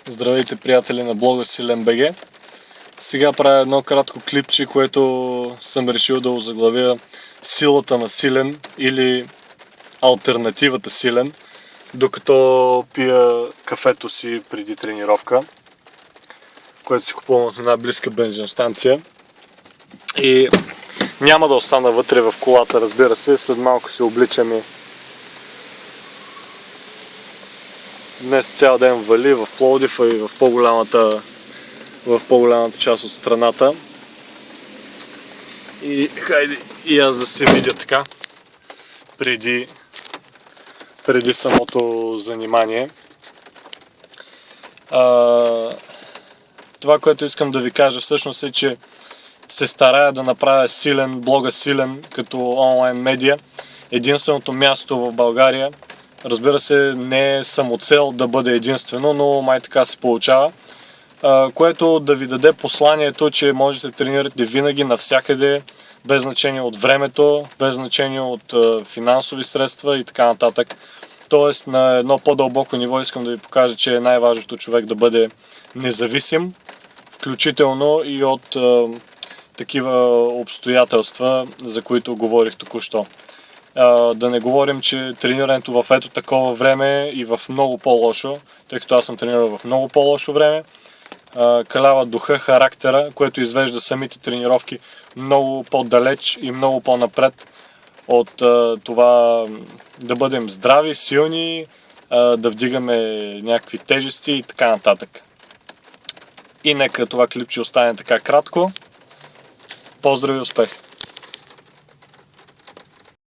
Здравейте, приятели на блога Силен БГ. Сега правя едно кратко клипче, което съм решил да озаглавя Силата на Силен или Алтернативата Силен, докато пия кафето си преди тренировка, което си купувам от една близка бензиностанция. И няма да остана вътре в колата, разбира се, след малко се обличам и днес цял ден вали в Пловдив и в по-голямата част от страната. И хайде и аз да се видя така преди самото занимание. Това, което искам да ви кажа всъщност е, че се старая да направя блога Силен като онлайн медия. Единственото място в България, разбира се, не е самоцел да бъде единствено, но май така се получава, което да ви даде посланието, че можете да тренирате винаги, навсякъде, без значение от времето, без значение от финансови средства и така нататък. Тоест на едно по-дълбоко ниво искам да ви покажа, че е най-важното човек да бъде независим, включително и от такива обстоятелства, за които говорих току-що. Да не говорим, че тренирането в ето такова време и в много по-лошо, тъй като аз съм тренирал в много по-лошо време, калява духа, характера, което извежда самите тренировки много по-далеч и много по-напред от това да бъдем здрави, силни, да вдигаме някакви тежести и така нататък. И нека това клипче остане така кратко. Поздрави, успех!